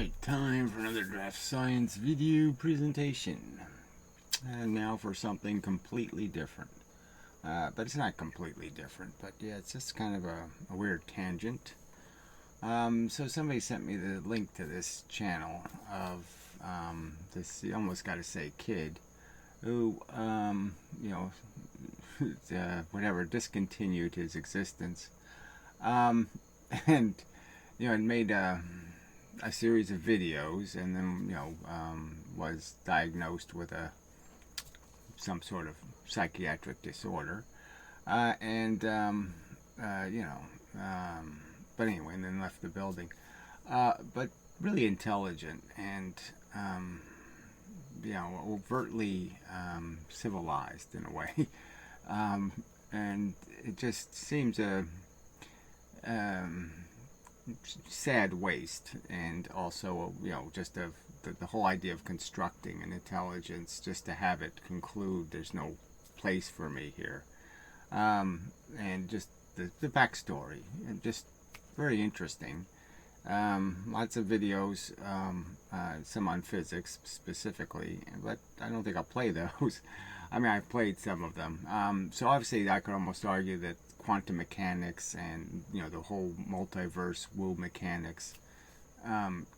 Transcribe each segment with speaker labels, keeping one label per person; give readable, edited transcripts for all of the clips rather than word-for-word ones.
Speaker 1: Alright, time for another DraftScience video presentation. And now for something completely different. But it's not completely different, but yeah, it's just kind of a weird tangent. So somebody sent me the link to this channel of this, you almost got to say, kid who, whatever, discontinued his existence. And, it made a series of videos, and then was diagnosed with some sort of psychiatric disorder, but anyway, and then left the building. But really intelligent and overtly civilized in a way, and it just seems a sad waste, and also just the whole idea of constructing an intelligence just to have it conclude there's no place for me here, and just the backstory, and just very interesting. Lots of videos, some on physics specifically, but I don't think I'll play those. I mean, I've played some of them. So obviously I could almost argue that quantum mechanics and the whole multiverse woo mechanics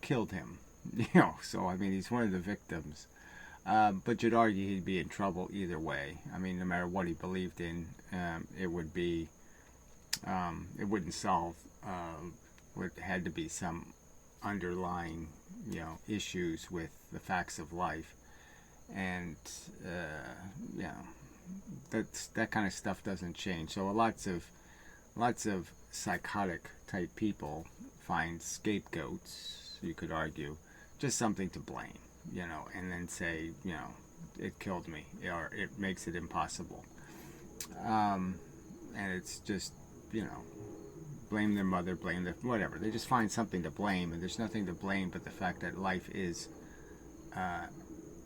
Speaker 1: killed him. So I mean, he's one of the victims. But you'd argue he'd be in trouble either way. I mean, no matter what he believed in, it would be it wouldn't solve what had to be some underlying issues with the facts of life, and that kind of stuff doesn't change. So lots of psychotic type people find scapegoats, you could argue, just something to blame, and then say, it killed me, or it makes it impossible, and it's just, blame their mother, blame their whatever. They just find something to blame, and there's nothing to blame but the fact that life is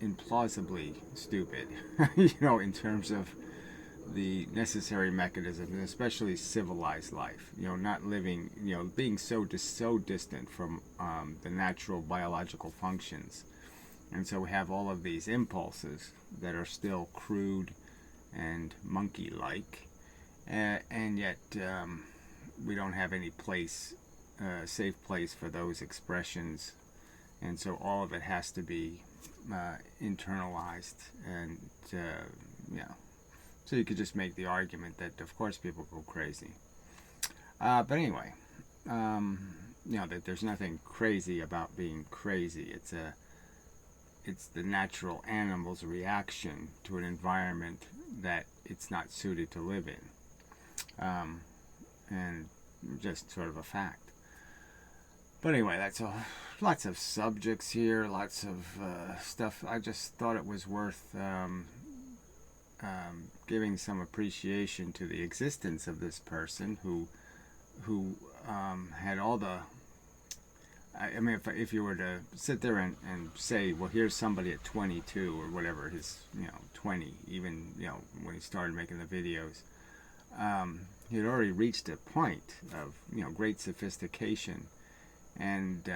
Speaker 1: implausibly stupid, in terms of the necessary mechanisms, and especially civilized life. Not living, being so distant from the natural biological functions, and so we have all of these impulses that are still crude and monkey-like, and yet we don't have any safe place for those expressions, and so all of it has to be internalized, and so you could just make the argument that of course people go crazy, but anyway, that there's nothing crazy about being crazy. It's the natural animal's reaction to an environment that it's not suited to live in, and just sort of a fact. But anyway, that's lots of subjects here, lots of stuff. I just thought it was worth giving some appreciation to the existence of this person who had all the. I mean, if you were to sit there and say, well, here's somebody at 22 or whatever, his 20, even when he started making the videos, he had already reached a point of great sophistication, and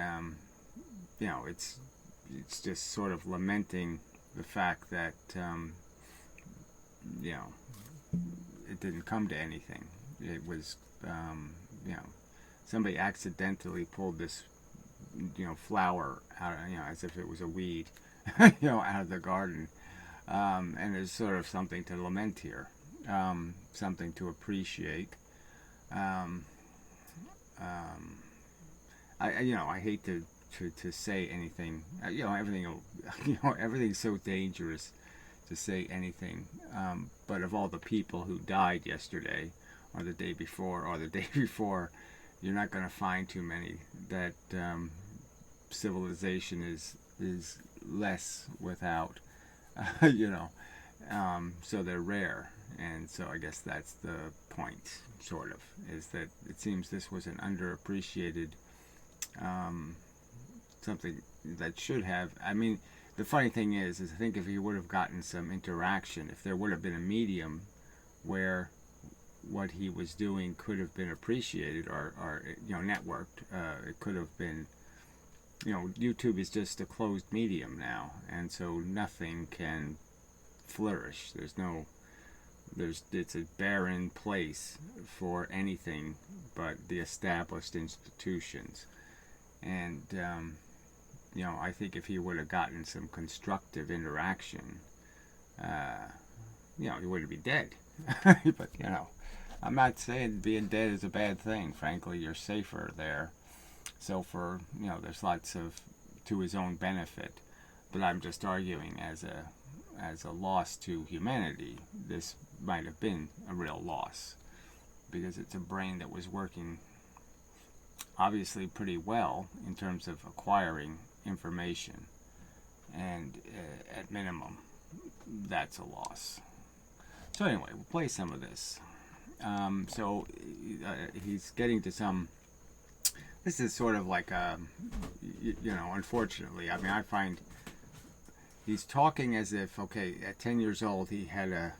Speaker 1: it's just sort of lamenting the fact that it didn't come to anything. It was somebody accidentally pulled this flower out, as if it was a weed, out of the garden, and there's sort of something to lament here, something to appreciate. I hate to say anything. Everything's so dangerous to say anything. But of all the people who died yesterday, or the day before, you're not going to find too many that civilization is less without. So they're rare, and so I guess that's the point, sort of, is that it seems this was an underappreciated something that should have. I mean, the funny thing is I think if he would have gotten some interaction, if there would have been a medium where what he was doing could have been appreciated, or networked, it could have been YouTube is just a closed medium now, and so nothing can flourish. It's a barren place for anything but the established institutions. And I think if he would have gotten some constructive interaction, he wouldn't be dead. But I'm not saying being dead is a bad thing. Frankly, you're safer there. So there's lots of to his own benefit. But I'm just arguing as a loss to humanity, this might have been a real loss, because it's a brain that was working obviously pretty well in terms of acquiring information, and at minimum, that's a loss. So anyway, we'll play some of this. He's getting to some. This is sort of like unfortunately, I mean, I find he's talking as if, okay, at 10 years old, he had a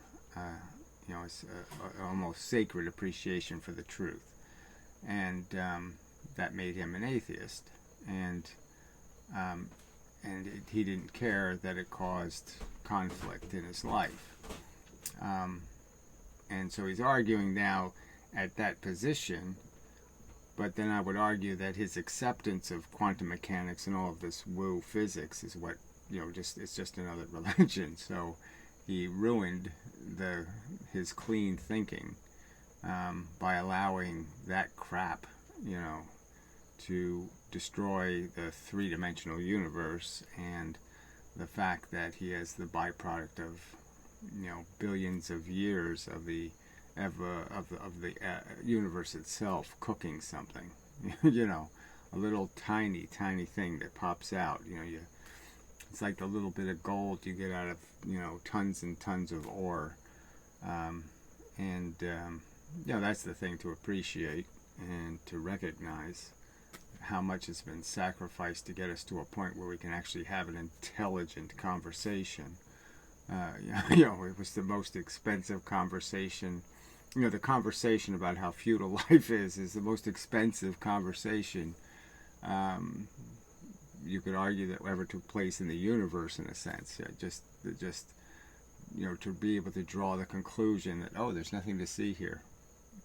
Speaker 1: almost sacred appreciation for the truth, and that made him an atheist, and he didn't care that it caused conflict in his life, and so he's arguing now at that position. But then I would argue that his acceptance of quantum mechanics and all of this woo physics is what, it's just another religion. So he ruined his clean thinking by allowing that crap, to destroy the three-dimensional universe, and the fact that he has the byproduct of, billions of years of the universe itself cooking something, a little tiny thing that pops out. It's like the little bit of gold you get out of tons and tons of ore, that's the thing to appreciate and to recognize how much has been sacrificed to get us to a point where we can actually have an intelligent conversation. It was the most expensive conversation. The conversation about how futile life is the most expensive conversation you could argue that ever took place in the universe, in a sense. Just to be able to draw the conclusion that, oh, there's nothing to see here.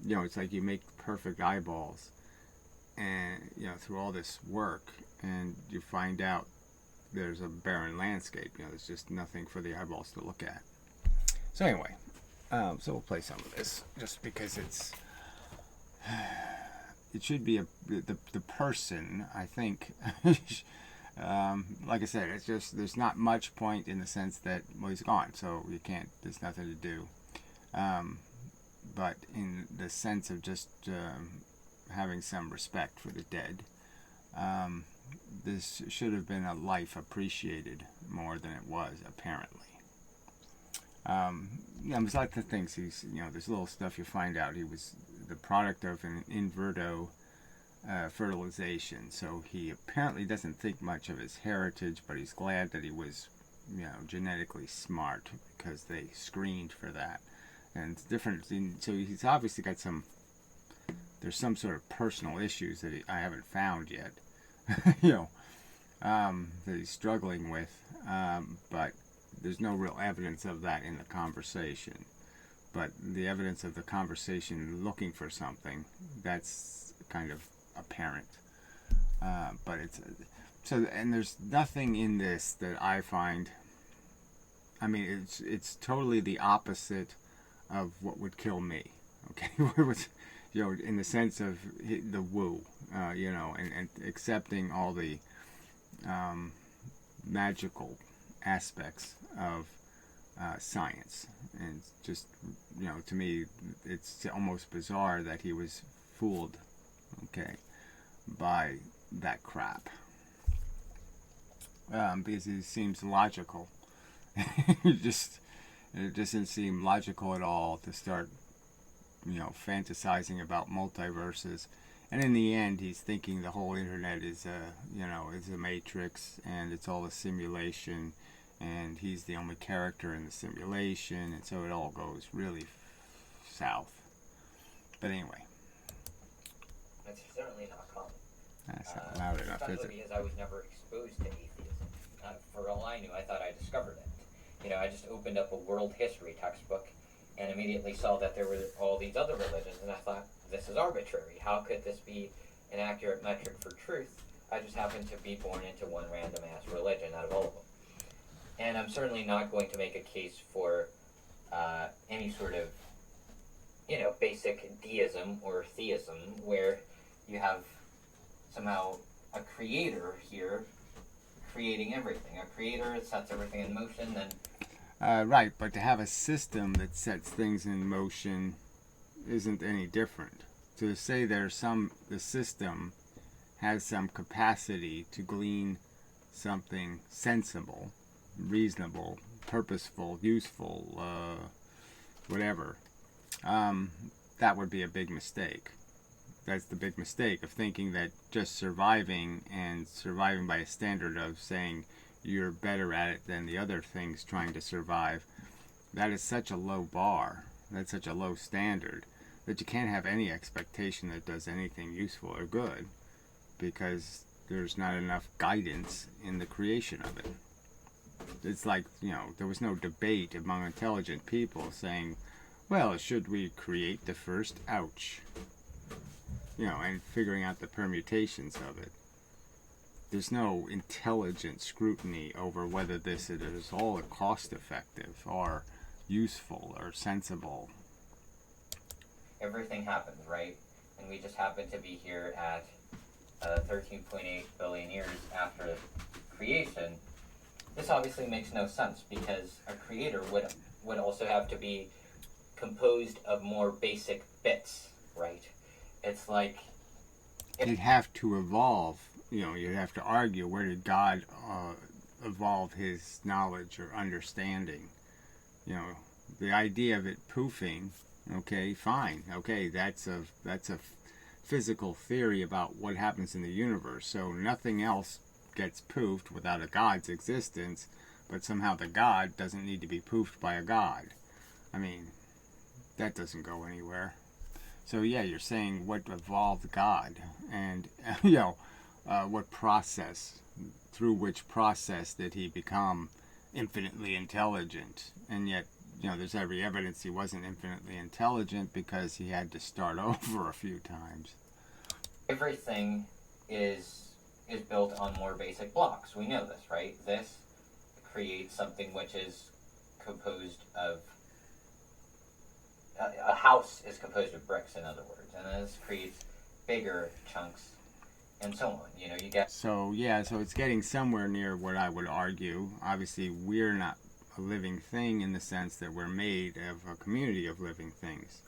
Speaker 1: It's like you make perfect eyeballs, and through all this work, and you find out there's a barren landscape. There's just nothing for the eyeballs to look at. So anyway, so we'll play some of this, just because it should be the person, I think. Like I said, it's just, there's not much point in the sense that, well, he's gone, so you can't, there's nothing to do. But in the sense of just having some respect for the dead, this should have been a life appreciated more than it was, apparently. There's lots of things. There's little stuff you find out. He was the product of an inverto fertilization, so he apparently doesn't think much of his heritage, but he's glad that he was, genetically smart, because they screened for that. And it's different. So he's obviously got there's some sort of personal issues that I haven't found yet, that he's struggling with, but there's no real evidence of that in the conversation. But the evidence of the conversation looking for something, that's kind of apparent. But and there's nothing in this that I find, I mean, it's totally the opposite of what would kill me, okay? In the sense of the woo, and accepting all the magical aspects of science. And just, to me, it's almost bizarre that he was fooled, okay, by that crap. Because it seems logical. It doesn't seem logical at all to start, fantasizing about multiverses. And in the end, he's thinking the whole internet is a matrix, and it's all a simulation, and he's the only character in the simulation, and so it all goes really south. But anyway.
Speaker 2: That's certainly not common.
Speaker 1: That's not loud enough, is
Speaker 2: Especially
Speaker 1: it?
Speaker 2: because I was never exposed to atheism. For all I knew, I thought I discovered it. I just opened up a world history textbook and immediately saw that there were all these other religions, and I thought, this is arbitrary. How could this be an accurate metric for truth? I just happened to be born into one random ass religion out of all of them. And I'm certainly not going to make a case for any sort of, basic deism or theism where you have somehow a creator here creating everything. A creator sets everything in motion, then.
Speaker 1: Right, but to have a system that sets things in motion isn't any different. To say the system has some capacity to glean something sensible, reasonable, purposeful, useful, whatever, that would be a big mistake. That's the big mistake of thinking that just surviving and surviving by a standard of saying you're better at it than the other things trying to survive, that is such a low bar, that's such a low standard, that you can't have any expectation that it does anything useful or good, because there's not enough guidance in the creation of it. It's like, there was no debate among intelligent people saying, well, should we create the first ouch? And figuring out the permutations of it. There's no intelligent scrutiny over whether this is all cost effective or useful or sensible.
Speaker 2: Everything happens, right? And we just happen to be here at 13.8 billion years after creation. This obviously makes no sense because a creator would also have to be composed of more basic bits, right? It's like
Speaker 1: you'd have to evolve. You'd have to argue, where did God evolve his knowledge or understanding? The idea of it poofing, okay, fine, okay, that's a physical theory about what happens in the universe. So nothing else gets poofed without a God's existence, but somehow the God doesn't need to be poofed by a God. I mean, that doesn't go anywhere. So yeah, you're saying what evolved God, and what process, through which process did he become infinitely intelligent? And yet, there's every evidence he wasn't infinitely intelligent because he had to start over a few times.
Speaker 2: Everything is built on more basic blocks. We know this, right? This creates something which is composed of a house is composed of bricks, in other words, and this creates bigger chunks, and so on. You get.
Speaker 1: So it's getting somewhere near what I would argue. Obviously, we're not a living thing in the sense that we're made of a community of living things,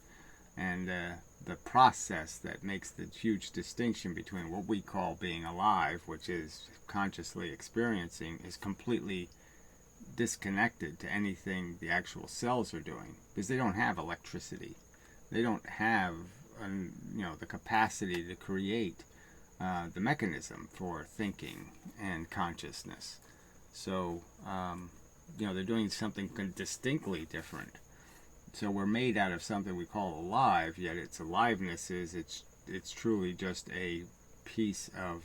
Speaker 1: and the process that makes the huge distinction between what we call being alive, which is consciously experiencing, is completely disconnected to anything the actual cells are doing, because they don't have electricity, they don't have the capacity to create the mechanism for thinking and consciousness. So they're doing something distinctly different. So we're made out of something we call alive, yet its aliveness is it's truly just a piece of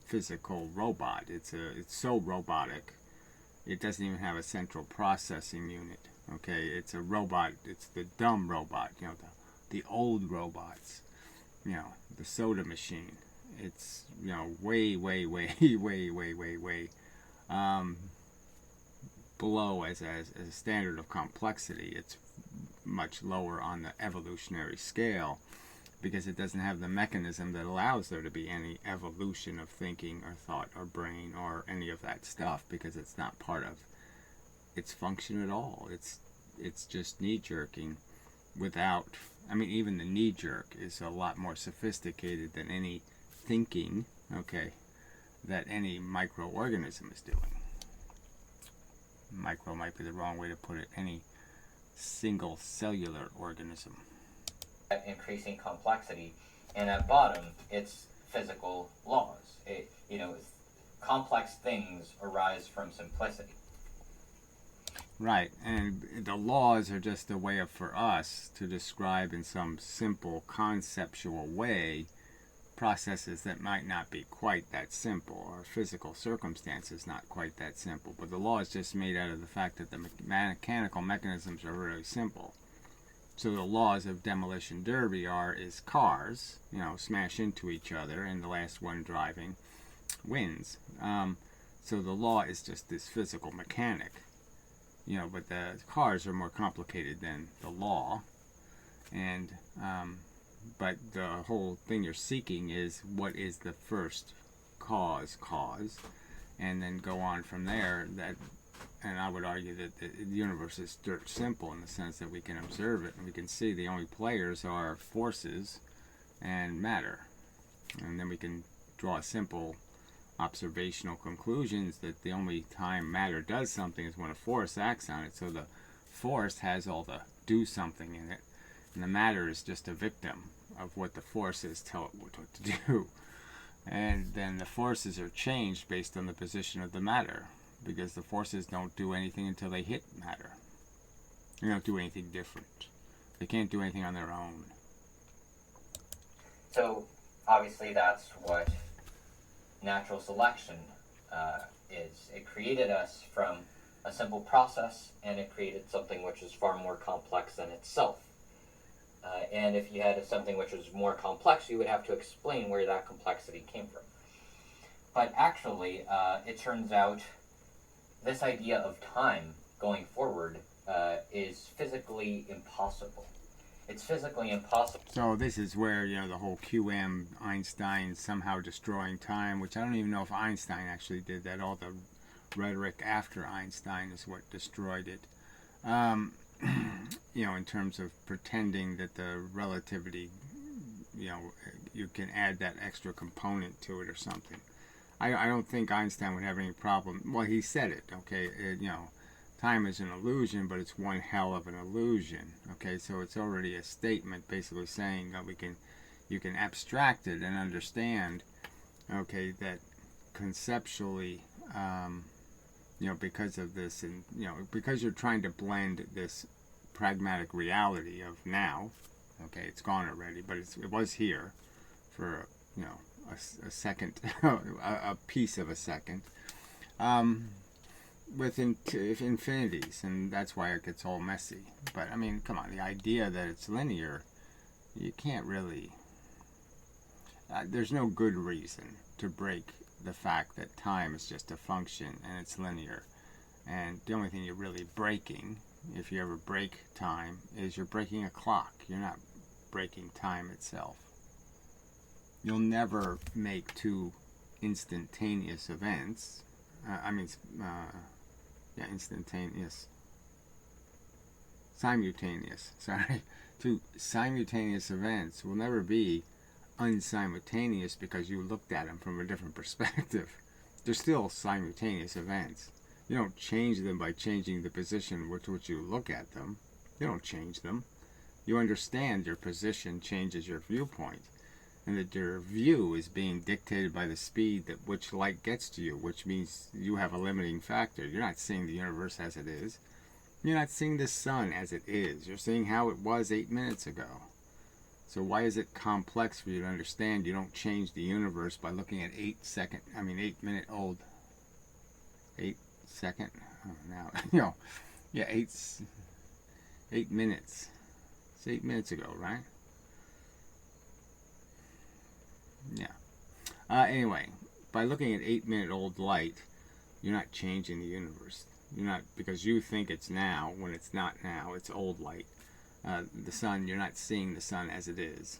Speaker 1: physical robot. It's so robotic. It doesn't even have a central processing unit. Okay, it's a robot. It's the dumb robot. The old robots. The soda machine. It's way below as a standard of complexity. It's much lower on the evolutionary scale because it doesn't have the mechanism that allows there to be any evolution of thinking or thought or brain or any of that stuff, because it's not part of its function at all. It's just knee-jerking without, even the knee-jerk is a lot more sophisticated than any thinking, okay, that any microorganism is doing. Micro might be the wrong way to put it. Any single cellular organism.
Speaker 2: Increasing complexity, and at bottom, it's physical laws. Complex things arise from simplicity.
Speaker 1: Right, and the laws are just a way for us to describe in some simple conceptual way processes that might not be quite that simple, or physical circumstances not quite that simple. But the law is just made out of the fact that the mechanical mechanisms are really simple. So the laws of demolition derby is cars, smash into each other, and the last one driving wins. So the law is just this physical mechanic, but the cars are more complicated than the law. And but the whole thing you're seeking is what is the first cause, and then go on from there. And I would argue that the universe is dirt simple in the sense that we can observe it and we can see the only players are forces and matter. And then we can draw simple observational conclusions that the only time matter does something is when a force acts on it. So the force has all the do something in it, and the matter is just a victim of what the forces tell it what to do. And then the forces are changed based on the position of the matter, because the forces don't do anything until they hit matter. They don't do anything different. They can't do anything on their own.
Speaker 2: So obviously that's what natural selection is. It created us from a simple process, and it created something which is far more complex than itself. And if you had something which was more complex, you would have to explain where that complexity came from. But actually, it turns out this idea of time going forward is physically impossible. It's physically impossible.
Speaker 1: So this is where, the whole QM, Einstein somehow destroying time, which I don't even know if Einstein actually did that. All the rhetoric after Einstein is what destroyed it. In terms of pretending that the relativity, you can add that extra component to it or something. I don't think Einstein would have any problem. Well, he said it, okay? Time is an illusion, but it's one hell of an illusion, okay? So it's already a statement basically saying that you can abstract it and understand, okay, that conceptually, because of this, and because you're trying to blend this pragmatic reality of now, okay, it's gone already, but it was here for a second, a piece of a second, with infinities, and that's why it gets all messy. But I mean, come on, the idea that it's linear, you can't really. There's no good reason to break the fact that time is just a function and it's linear. And the only thing you're really breaking, if you ever break time, is you're breaking a clock. You're not breaking time itself. You'll never make two instantaneous events. Simultaneous. Sorry. Two simultaneous events will never be unsimultaneous because you looked at them from a different perspective. They're still simultaneous events. You don't change them by changing the position with which you look at them. You don't change them. You understand your position changes your viewpoint, and that your view is being dictated by the speed at which light gets to you, which means you have a limiting factor. You're not seeing the universe as it is. You're not seeing the sun as it is. You're seeing how it was 8 minutes ago. So why is it complex for you to understand you don't change the universe by looking at 8 minute old, 8 second, now, 8 minutes. It's 8 minutes ago, right? Yeah. Anyway, by looking at 8 minute old light, you're not changing the universe. You're not, because you think it's now when it's not now. It's old light. The sun, you're not seeing the sun as it is.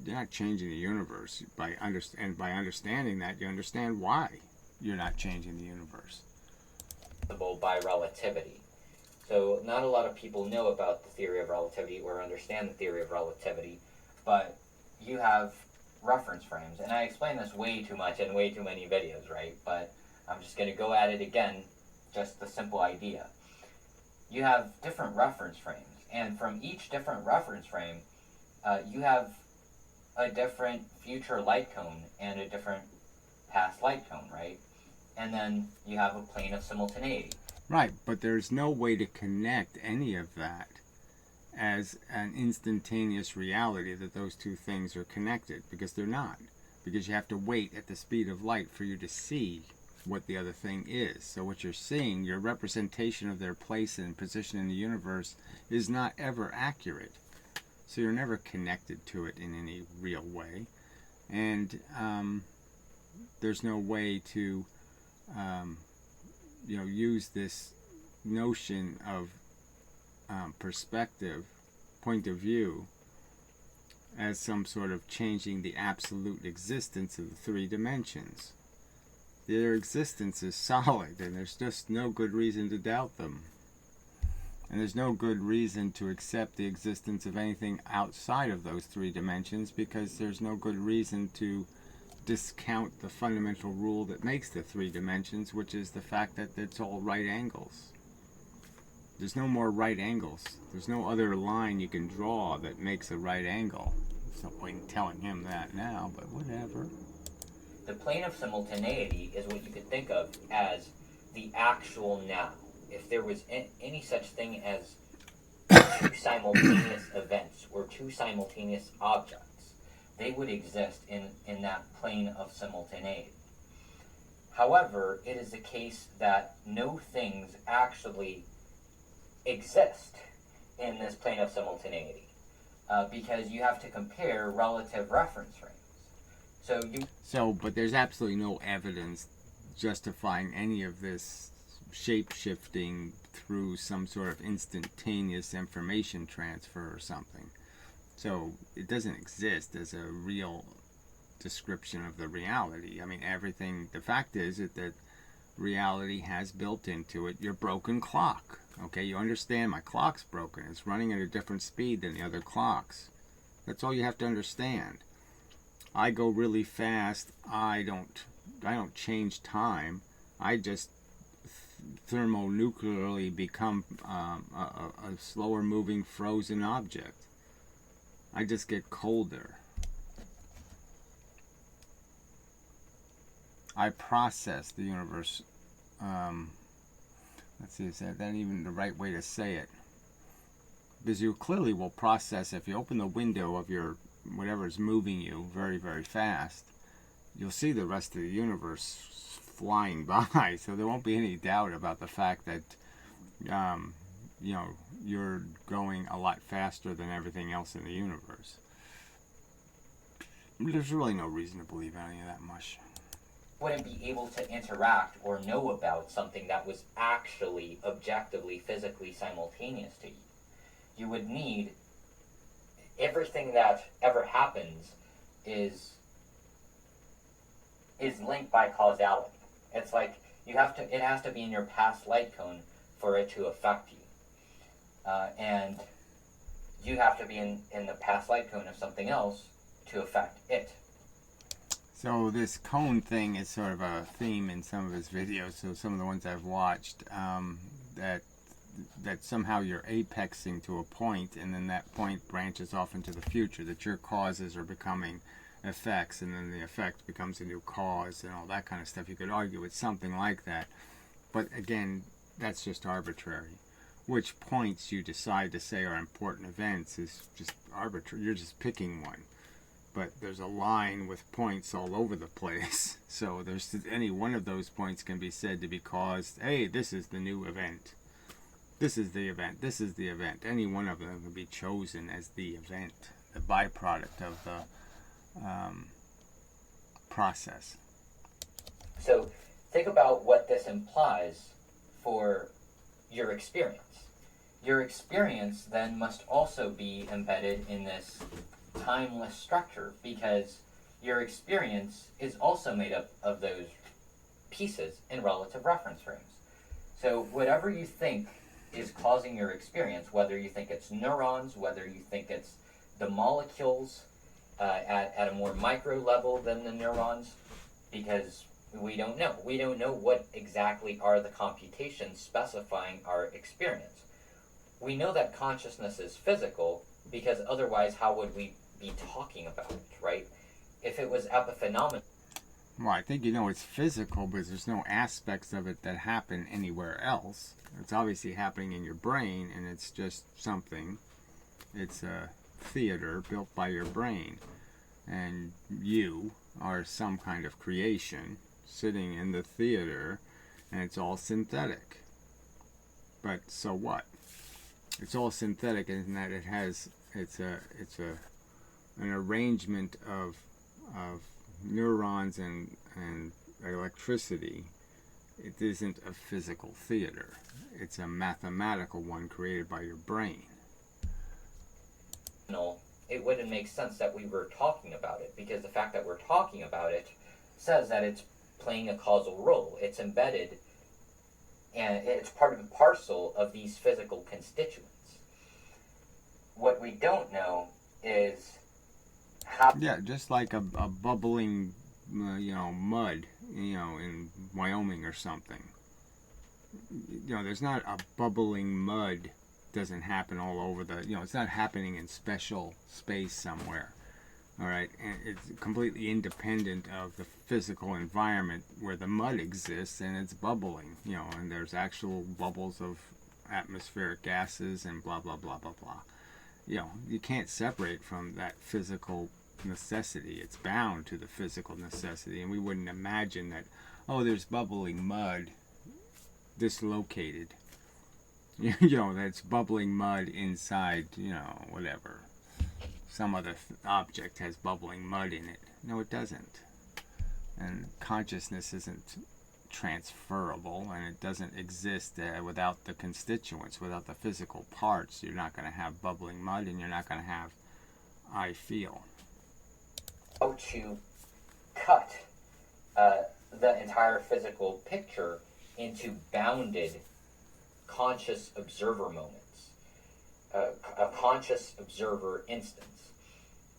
Speaker 1: You're not changing the universe by understanding that. You understand why you're not changing the universe.
Speaker 2: By relativity. So not a lot of people know about the theory of relativity or understand the theory of relativity, but you have reference frames, and I explain this way too much in way too many videos, right? But I'm just going to go at it again, just the simple idea. You have different reference frames, and from each different reference frame, you have a different future light cone and a different past light cone, right? And then you have a plane of simultaneity.
Speaker 1: Right, but there's no way to connect any of that as an instantaneous reality that those two things are connected, because they're not. Because you have to wait at the speed of light for you to see what the other thing is. So what you're seeing, your representation of their place and position in the universe, is not ever accurate. So you're never connected to it in any real way. And there's no way to use this notion of perspective, point of view, as some sort of changing the absolute existence of the three dimensions. Their existence is solid, and there's just no good reason to doubt them. And there's no good reason to accept the existence of anything outside of those three dimensions, because there's no good reason to discount the fundamental rule that makes the three dimensions, which is the fact that it's all right angles. There's no more right angles. There's no other line you can draw that makes a right angle. There's no point in telling him that now, but whatever.
Speaker 2: The plane of simultaneity is what you could think of as the actual now. If there was any such thing as two simultaneous events or two simultaneous objects, they would exist in that plane of simultaneity. However, it is the case that no things actually exist in this plane of simultaneity, because you have to compare relative reference frames. But
Speaker 1: there's absolutely no evidence justifying any of this shape-shifting through some sort of instantaneous information transfer or something. So it doesn't exist as a real description of the reality. I mean, the fact is that reality has built into it your broken clock. Okay, you understand my clock's broken. It's running at a different speed than the other clocks. That's all you have to understand. I go really fast. I don't change time. I just thermonuclearly become a slower moving frozen object. I just get colder. I process the universe. Let's see, is that even the right way to say it? Because you clearly will process, if you open the window of your whatever is moving you very, very fast, you'll see the rest of the universe flying by. So there won't be any doubt about the fact that you're going a lot faster than everything else in the universe. There's really no reason to believe any of that much.
Speaker 2: Wouldn't be able to interact or know about something that was actually objectively, physically simultaneous to you. You would need everything that ever happens is linked by causality. It's like it has to be in your past light cone for it to affect you. And you have to be in the past light cone of something else to affect it.
Speaker 1: So this cone thing is sort of a theme in some of his videos. So some of the ones I've watched, that somehow you're apexing to a point, and then that point branches off into the future, that your causes are becoming effects, and then the effect becomes a new cause, and all that kind of stuff. You could argue it's something like that. But again, that's just arbitrary. Which points you decide to say are important events is just arbitrary. You're just picking one. But there's a line with points all over the place. So there's any one of those points can be said to be caused, hey, this is the new event. This is the event. This is the event. Any one of them can be chosen as the event, the byproduct of the process.
Speaker 2: So think about what this implies for your experience. Your experience then must also be embedded in this timeless structure, because your experience is also made up of those pieces in relative reference frames. So whatever you think is causing your experience, whether you think it's neurons, whether you think it's the molecules at a more micro level than the neurons, because we don't know. We don't know what exactly are the computations specifying our experience. We know that consciousness is physical, because otherwise how would we be talking about it, right? If it was epiphenomenal.
Speaker 1: Well, I think it's physical, but there's no aspects of it that happen anywhere else. It's obviously happening in your brain, and it's just something. It's a theater built by your brain. And you are some kind of creation sitting in the theater, and it's all synthetic. But so what? It's all synthetic in that it's an arrangement of neurons and electricity. It isn't a physical theater. It's a mathematical one created by your brain.
Speaker 2: No, it wouldn't make sense that we were talking about it, because the fact that we're talking about it says that it's playing a causal role. It's embedded, and it's part and parcel of these physical constituents. What we don't know is how...
Speaker 1: Yeah, just like a bubbling, mud, in Wyoming or something. There's not a bubbling mud. Doesn't happen all over it's not happening in special space somewhere. All right, and it's completely independent of the physical environment where the mud exists, and it's bubbling, and there's actual bubbles of atmospheric gases and blah blah blah blah blah. You can't separate from that physical necessity. It's bound to the physical necessity, and we wouldn't imagine that, oh, there's bubbling mud dislocated. That's bubbling mud inside, whatever. Some other object has bubbling mud in it. No, it doesn't. And consciousness isn't transferable, and it doesn't exist without the constituents, without the physical parts. You're not going to have bubbling mud, and you're not going to have I feel.
Speaker 2: How to cut the entire physical picture into bounded conscious observer moments, a conscious observer instance.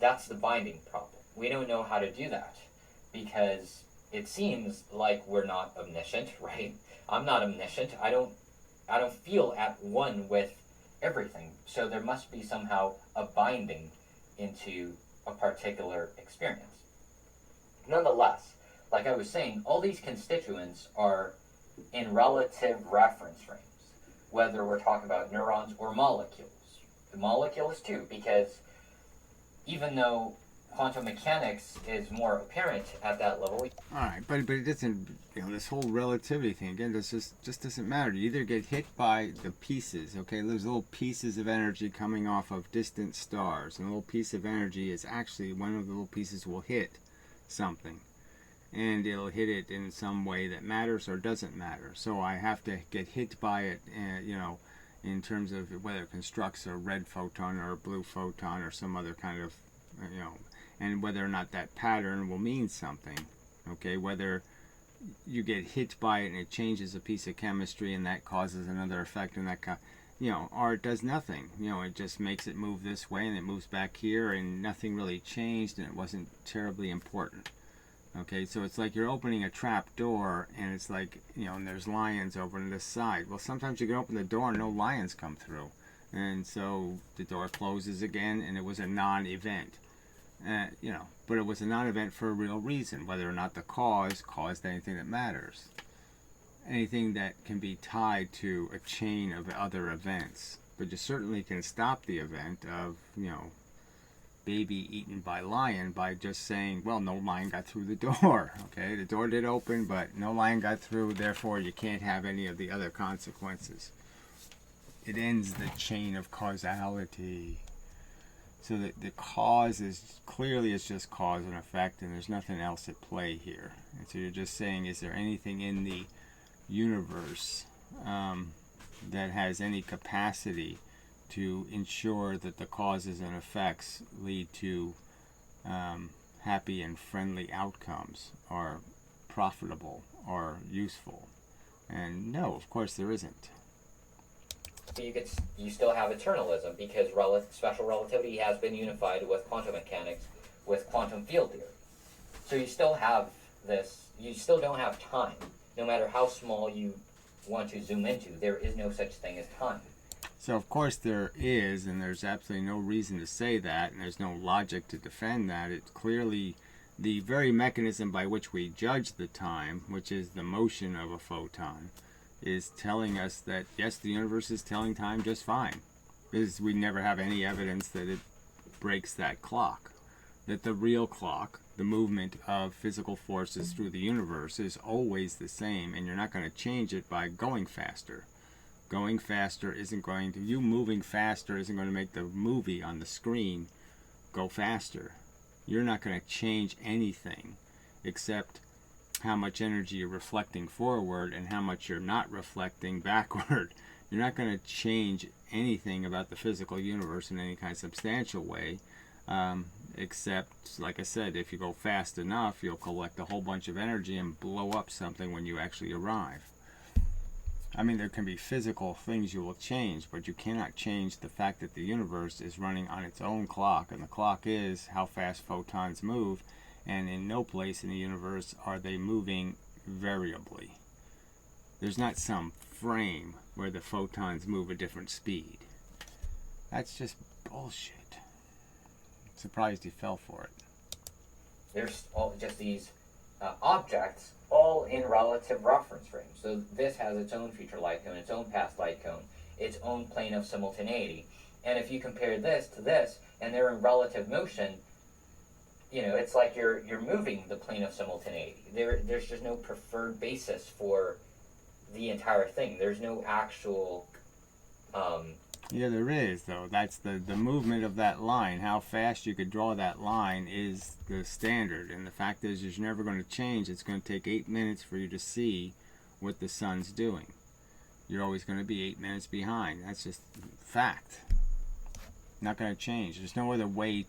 Speaker 2: That's the binding problem. We don't know how to do that because it seems like we're not omniscient, right? I'm not omniscient. I don't feel at one with everything. So there must be somehow a binding into a particular experience. Nonetheless, like I was saying, all these constituents are in relative reference frames, whether we're talking about neurons or molecules. The molecules too, because even though quantum mechanics is more apparent at that level.
Speaker 1: All right, but it doesn't, this whole relativity thing, again, this just doesn't matter. You either get hit by the pieces, okay? There's little pieces of energy coming off of distant stars, and a little piece of energy is actually, one of the little pieces will hit something, and it'll hit it in some way that matters or doesn't matter. So I have to get hit by it, in terms of whether it constructs a red photon or a blue photon or some other kind of, and whether or not that pattern will mean something, okay? Whether you get hit by it and it changes a piece of chemistry and that causes another effect, and that, or it does nothing. It just makes it move this way and it moves back here and nothing really changed and it wasn't terribly important. Okay, so it's like you're opening a trap door and it's like, and there's lions over on this side. Well, sometimes you can open the door and no lions come through. And so the door closes again and it was a non-event. But it was a non-event for a real reason, whether or not the cause caused anything that matters. Anything that can be tied to a chain of other events. But you certainly can stop the event of, baby eaten by lion by just saying, well, no lion got through the door. Okay, the door did open, but no lion got through, therefore you can't have any of the other consequences. It ends the chain of causality. So that the cause is clearly it's just cause and effect, and there's nothing else at play here. And so you're just saying, is there anything in the universe that has any capacity to ensure that the causes and effects lead to happy and friendly outcomes, or profitable or useful? And no, of course there isn't.
Speaker 2: You still have eternalism because special relativity has been unified with quantum mechanics, with quantum field theory. So you still have this, you still don't have time. No matter how small you want to zoom into, there is no such thing as time.
Speaker 1: So of course there is, and there's absolutely no reason to say that, and there's no logic to defend that. It's clearly the very mechanism by which we judge the time, which is the motion of a photon, is telling us that, yes, the universe is telling time just fine. is we never have any evidence that it breaks that clock. That the real clock, the movement of physical forces through the universe, is always the same, and you're not going to change it by going faster. Going faster isn't going to, you moving faster isn't going to make the movie on the screen go faster. You're not going to change anything except how much energy you're reflecting forward and how much you're not reflecting backward. You're not going to change anything about the physical universe in any kind of substantial way, except, like I said, if you go fast enough, you'll collect a whole bunch of energy and blow up something when you actually arrive. I mean, there can be physical things you will change, but you cannot change the fact that the universe is running on its own clock, and the clock is how fast photons move, and in no place in the universe are they moving variably. There's not some frame where the photons move a different speed. That's just bullshit. Surprised he fell for it.
Speaker 2: There's all just these objects all in relative reference frames. So this has its own future light cone, its own past light cone, its own plane of simultaneity. And if you compare this to this, and they're in relative motion, you know, it's like you're moving the plane of simultaneity. There's just no preferred basis for the entire thing. There's no actual
Speaker 1: Yeah, there is, though. That's the movement of that line. How fast you could draw that line is the standard. And the fact is you're never going to change. It's going to take 8 minutes for you to see what the sun's doing. You're always going to be 8 minutes behind. That's just fact. Not going to change. There's no other way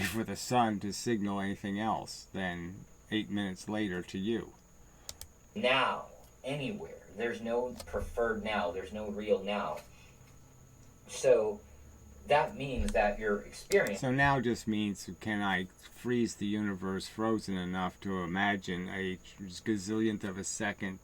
Speaker 1: for the sun to signal anything else than 8 minutes later to you.
Speaker 2: now, anywhere. There's no preferred now. There's no real now. So that means that your experience...
Speaker 1: So now just means, can I freeze the universe frozen enough to imagine a gazillionth of a second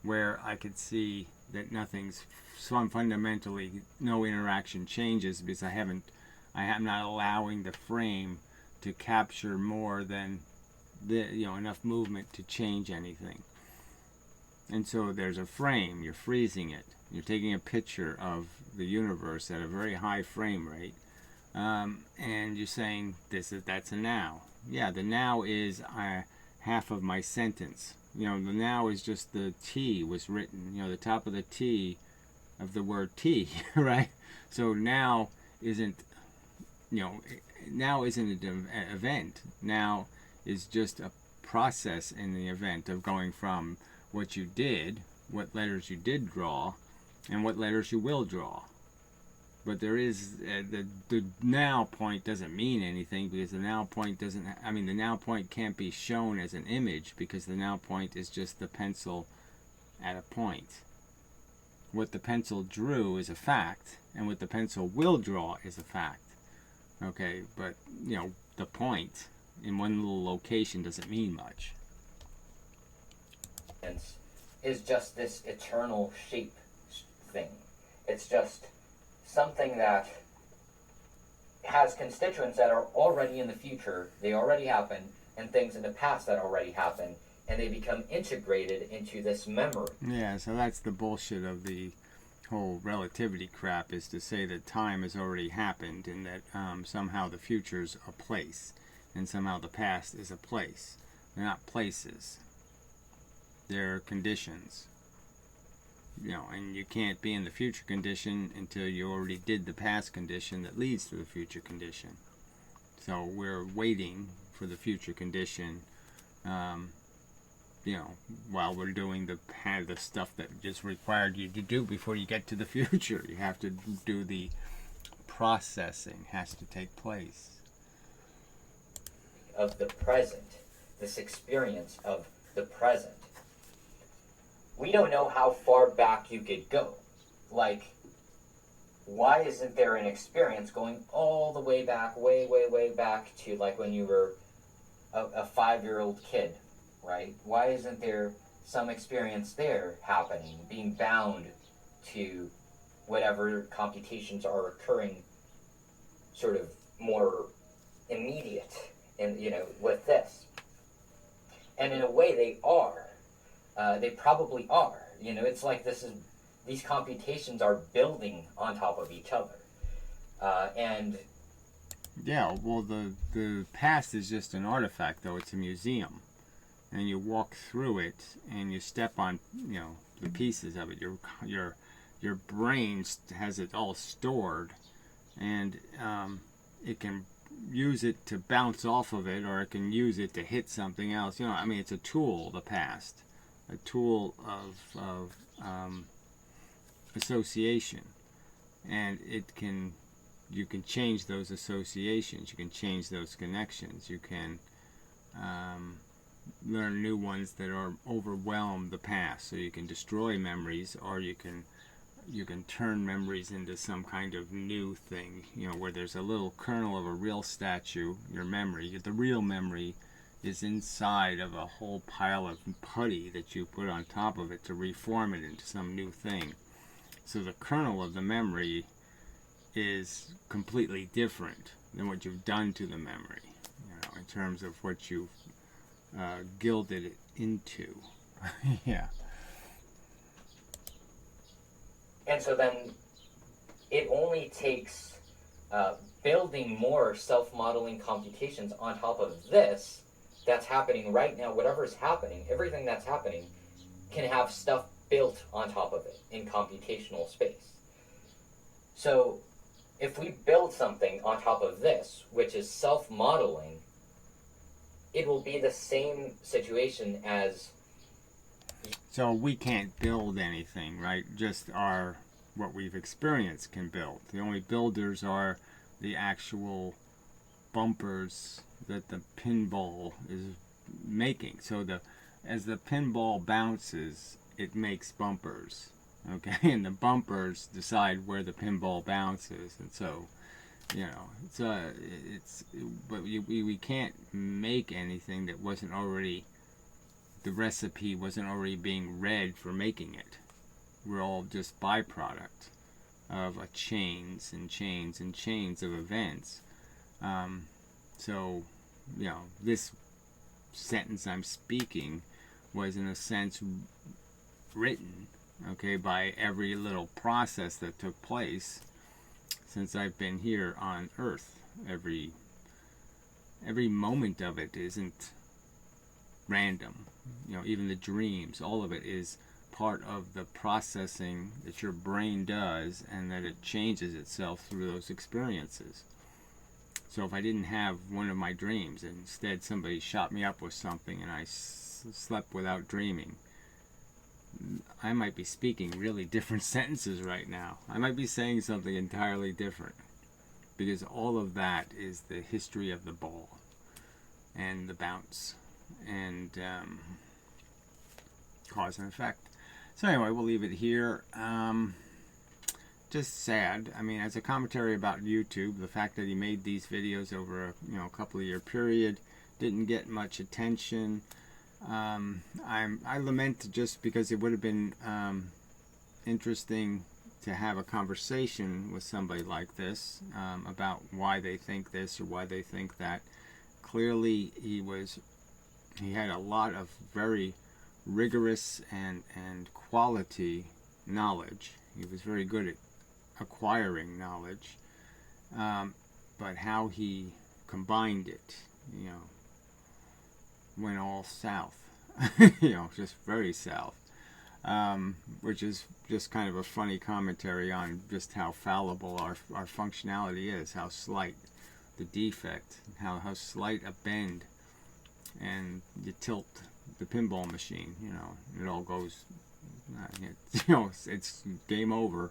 Speaker 1: where I could see that nothing's... So fundamentally, no interaction changes because I am not allowing the frame to capture more than enough movement to change anything. And so there's a frame, you're freezing it. You're taking a picture of the universe at a very high frame rate, and you're saying that's a now. Yeah, the now is half of my sentence. The now is just the T was written, the top of the T of the word T, right? So now isn't, now isn't an event. Now is just a process in the event of going from what you did, what letters you did draw, and what letters you will draw. But there is the now point doesn't mean anything because the now point doesn't. The now point can't be shown as an image because the now point is just the pencil at a point. What the pencil drew is a fact, and what the pencil will draw is a fact. Okay, but the point in one little location doesn't mean much.
Speaker 2: Is just this eternal shape thing. It's just something that has constituents that are already in the future, they already happen, and things in the past that already happened, and they become integrated into this memory.
Speaker 1: Yeah, so that's the bullshit of the whole relativity crap, is to say that time has already happened and that somehow the future's a place and somehow the past is a place. They're not places. They're conditions. And you can't be in the future condition until you already did the past condition that leads to the future condition. So we're waiting for the future condition, while we're doing the stuff that just required you to do before you get to the future. You have to do the processing, has to take place.
Speaker 2: Of the present, this experience of the present. We don't know how far back you could go. Like, why isn't there an experience going all the way back, way, way, way back to like when you were a 5-year-old kid, right? Why isn't there some experience there happening, being bound to whatever computations are occurring sort of more immediate and with this? And in a way they are. They probably are. It's like this is these computations are building on top of each other. And
Speaker 1: yeah, well, the past is just an artifact, though. It's a museum, and you walk through it, and you step on, the pieces of it. Your brain has it all stored, and it can use it to bounce off of it, or it can use it to hit something else. I mean, it's a tool, the past, a tool of association, and you can change those associations, you can change those connections, you can learn new ones that are overwhelm the past. So you can destroy memories, or you can turn memories into some kind of new thing, where there's a little kernel of a real statue. Your memory, the real memory, is inside of a whole pile of putty that you put on top of it to reform it into some new thing. So the kernel of the memory is completely different than what you've done to the memory, in terms of what you've gilded it into. Yeah.
Speaker 2: And so then it only takes building more self-modeling computations on top of this that's happening right now. Whatever is happening, everything that's happening can have stuff built on top of it in computational space. So if we build something on top of this, which is self-modeling, it will be the same situation as...
Speaker 1: So we can't build anything, right? Just what we've experienced can build. The only builders are the actual bumpers that the pinball is making. So as the pinball bounces, it makes bumpers, okay? And the bumpers decide where the pinball bounces, and so but we can't make anything that wasn't already, the recipe wasn't already being read for making it. We're all just byproduct of a chains and chains and chains of events. So this sentence I'm speaking was in a sense written, okay, by every little process that took place since I've been here on Earth. Every moment of it isn't random. Even the dreams, all of it is part of the processing that your brain does, and that it changes itself through those experiences. So if I didn't have one of my dreams, and instead somebody shot me up with something and I slept without dreaming, I might be speaking really different sentences right now. I might be saying something entirely different, because all of that is the history of the ball and the bounce and cause and effect. So anyway, we'll leave it here. Just sad. I mean, as a commentary about YouTube, the fact that he made these videos over a couple of year period didn't get much attention. I lament, just because it would have been interesting to have a conversation with somebody like this about why they think this or why they think that. Clearly, he had a lot of very rigorous and quality knowledge. He was very good at acquiring knowledge, but how he combined it, went all south, just very south, which is just kind of a funny commentary on just how fallible our functionality is, how slight the defect, how slight a bend, and you tilt the pinball machine, it all goes, it's game over.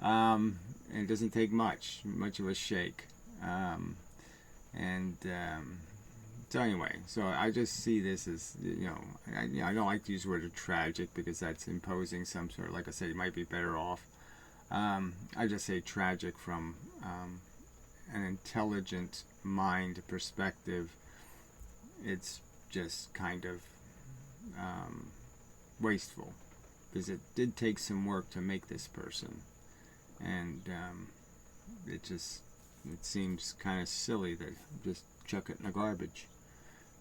Speaker 1: And it doesn't take much of a shake. So anyway, so I just see this as, I don't like to use the word tragic, because that's imposing some sort of, like I said, you might be better off. I just say tragic from an intelligent mind perspective. It's just kind of wasteful, because it did take some work to make this person, and it seems kind of silly to just chuck it in the garbage.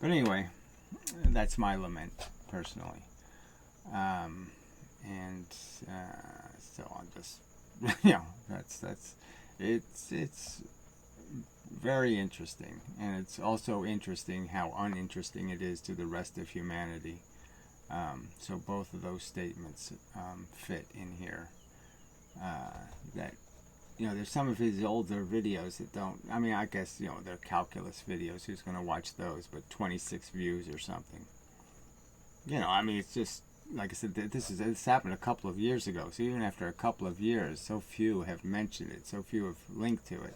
Speaker 1: But anyway, that's my lament personally. So I'm just, that's it's very interesting, and it's also interesting how uninteresting it is to the rest of humanity. So both of those statements fit in here. That there's some of his older videos that don't. I mean, I guess they're calculus videos. Who's going to watch those? But 26 views or something. I mean, it's just like I said. This happened a couple of years ago. So even after a couple of years, so few have mentioned it. So few have linked to it,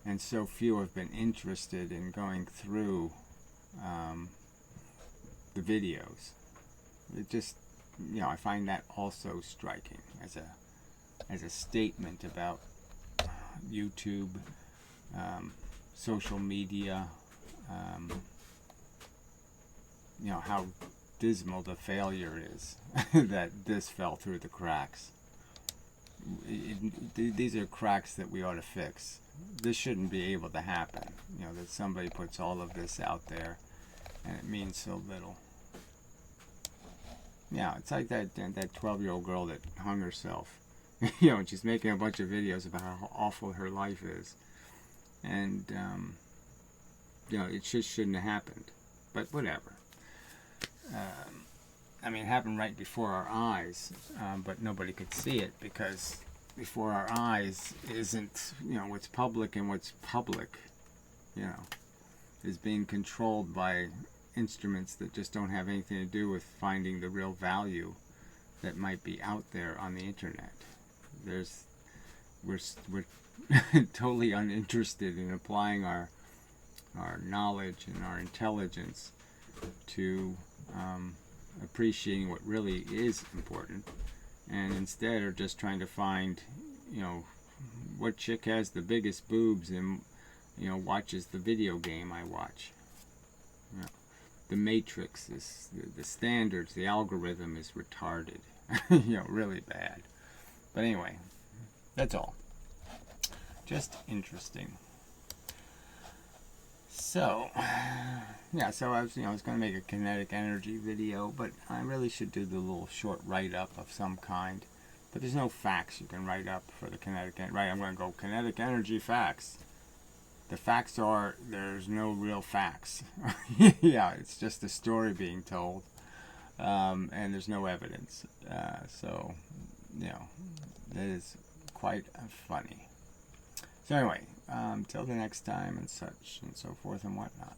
Speaker 1: and so few have been interested in going through the videos. It just, I find that also striking as a statement about YouTube, social media, how dismal the failure is that this fell through the cracks. These are cracks that we ought to fix. This shouldn't be able to happen. That somebody puts all of this out there and it means so little. Yeah, it's like that 12-year-old girl that hung herself. And she's making a bunch of videos about how awful her life is. And, it just shouldn't have happened. But whatever. I mean, it happened right before our eyes, but nobody could see it because before our eyes isn't, what's public, and what's public, is being controlled by instruments that just don't have anything to do with finding the real value that might be out there on the internet. We're totally uninterested in applying our knowledge and our intelligence to appreciating what really is important, and instead are just trying to find, what chick has the biggest boobs and watches the video game I watch. The matrix is the standards, the algorithm is retarded. Really bad. But anyway, that's all. Just interesting. So, so I was going to make a kinetic energy video, but I really should do the little short write-up of some kind. But there's no facts you can write up for the kinetic energy. Right, I'm going to go kinetic energy facts. The facts are, there's no real facts. It's just a story being told, and there's no evidence. So, that is quite funny. So anyway, till the next time, and such and so forth and whatnot.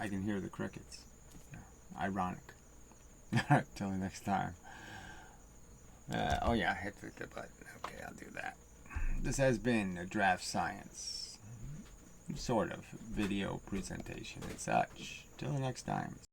Speaker 1: I can hear the crickets. Ironic. Till the next time. Hit the button. Okay, I'll do that. This has been a DraftScience sort of video presentation and such. Till the next time.